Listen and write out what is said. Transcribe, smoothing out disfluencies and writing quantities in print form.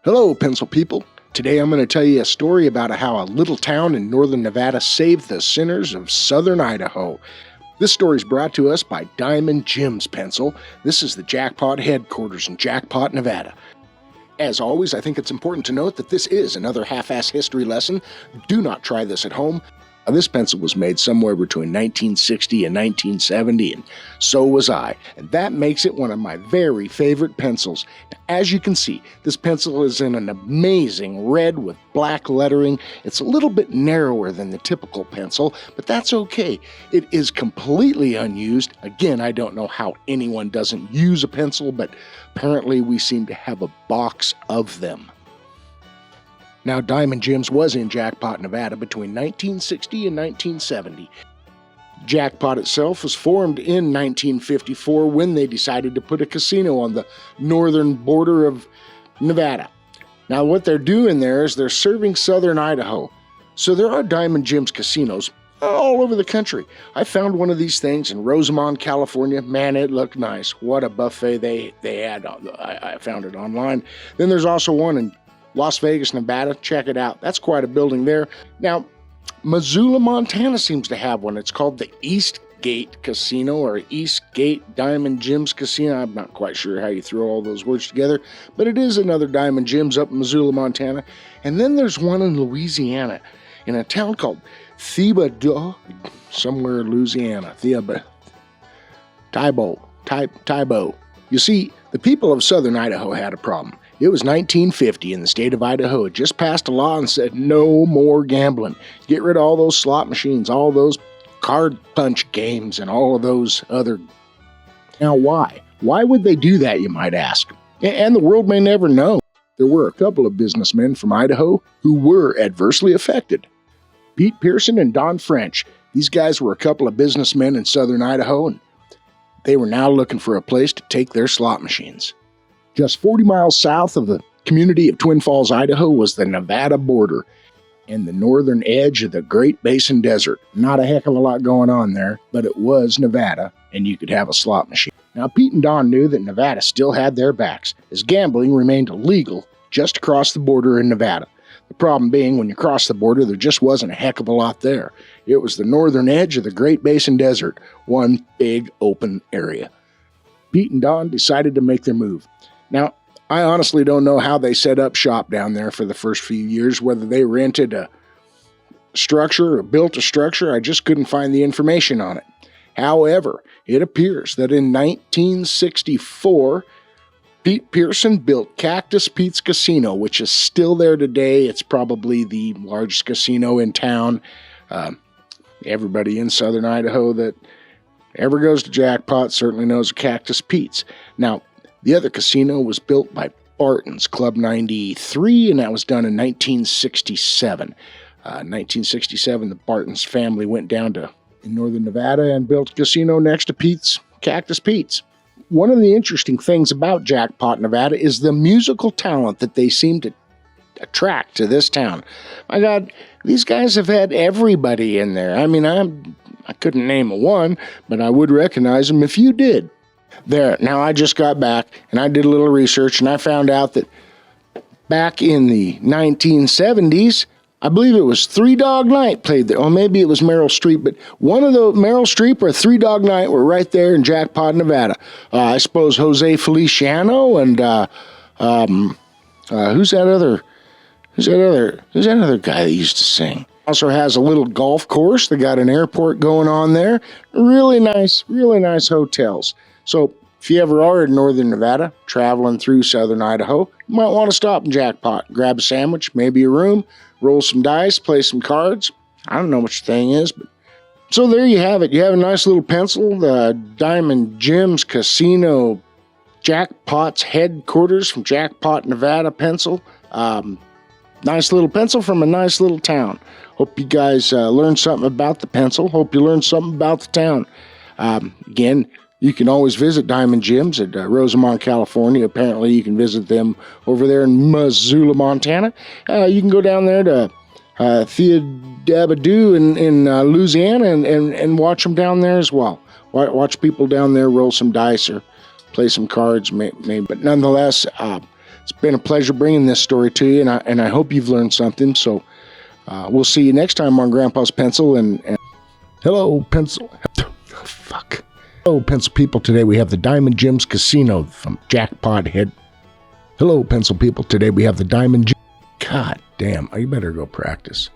Hello, pencil people. Today I'm going to tell you a story about how a little town in northern Nevada saved the sinners of Southern Idaho. This story is brought to us by Diamond Jim's Pencil. This is the Jackpot headquarters in Jackpot, Nevada. As always, I think it's important to note that this is another half-ass history lesson. Do not try this at home. This pencil was made somewhere between 1960 and 1970, and so was I, and that makes it one of my very favorite pencils. Now, as you can see, this pencil is in an amazing red with black lettering. It's a little bit narrower than the typical pencil, but that's okay. It is completely unused. Again, I don't know how anyone doesn't use a pencil, but apparently we seem to have a box of them. Now, Diamond Jim's was in Jackpot, Nevada between 1960 and 1970. Jackpot itself was formed in 1954 when they decided to put a casino on the northern border of Nevada. Now, what they're doing there is they're serving Southern Idaho. So there are Diamond Jim's casinos all over the country. I found one of these things in Rosamond, California. Man, it looked nice. What a buffet they had. I found it online. Then there's also one in Las Vegas, Nevada. Check it out. That's quite a building there. Now, Missoula, Montana seems to have one. It's called the East Gate Casino or East Gate Diamond Jim's Casino. I'm not quite sure how you throw all those words together, but it is another Diamond Jim's up in Missoula, Montana. And then there's one in Louisiana in a town called Thibodaux, somewhere in Louisiana. Thibodaux. You see, the people of Southern Idaho had a problem. It was 1950 and the state of Idaho had just passed a law and said no more gambling. Get rid of all those slot machines, all those card punch games, and all of those other... Now why? Why would they do that, you might ask? And the world may never know. There were a couple of businessmen from Idaho who were adversely affected. Pete Pearson and Don French. These guys were a couple of businessmen in Southern Idaho, and they were now looking for a place to take their slot machines. Just 40 miles south of the community of Twin Falls, Idaho was the Nevada border and the northern edge of the Great Basin Desert. Not a heck of a lot going on there, but it was Nevada, and you could have a slot machine. Now, Pete and Don knew that Nevada still had their backs, as gambling remained illegal just across the border in Nevada. The problem being, when you cross the border, there just wasn't a heck of a lot there. It was the northern edge of the Great Basin Desert, one big open area. Pete and Don decided to make their move. Now, I honestly don't know how they set up shop down there for the first few years, whether they rented a structure or built a structure. I just couldn't find the information on it. However, it appears that in 1964, Pete Pearson built Cactus Pete's Casino, which is still there today. It's probably the largest casino in town. Everybody in Southern Idaho that ever goes to Jackpot certainly knows Cactus Pete's. Now, the other casino was built by Barton's Club 93, and that was done in 1967. 1967, the Barton's family went down to in northern Nevada and built a casino next to Cactus Pete's. One of the interesting things about Jackpot, Nevada, is the musical talent that they seem to attract to this town. My God, these guys have had everybody in there. I mean, I couldn't name a one, but I would recognize them if you did. There. Now, I just got back, and I did a little research, and I found out that back in the 1970s, I believe it was Three Dog Night played there. Or maybe it was Meryl Streep, but one of the Meryl Streep or Three Dog Night were right there in Jackpot, Nevada. I suppose Jose Feliciano and who's that other guy that used to sing? Also has a little golf course. They got an airport going on there. Really nice hotels. So if you ever are in northern Nevada, traveling through southern Idaho, you might want to stop in Jackpot, grab a sandwich, maybe a room, roll some dice, play some cards. I don't know what your thing is, but so there you have it. You have a nice little pencil, the Diamond Jim's Casino Jackpot's headquarters from Jackpot, Nevada pencil. Nice little pencil from a nice little town. Hope you guys learned something about the pencil. Hope you learned something about the town. Again, you can always visit Diamond Jim's at Rosamond, California. Apparently, you can visit them over there in Missoula, Montana. You can go down there to Thibodaux in Louisiana and watch them down there as well. Watch people down there roll some dice or play some cards, maybe. But nonetheless, It's been a pleasure bringing this story to you, and I hope you've learned something. So we'll see you next time on Grandpa's Pencil. And hello, Pencil. Fuck. Hello, Pencil people. Today we have the Diamond Jim's Casino from Jackpot Head. Hello, Pencil people. Today we have the Diamond Jim. God damn. You better go practice.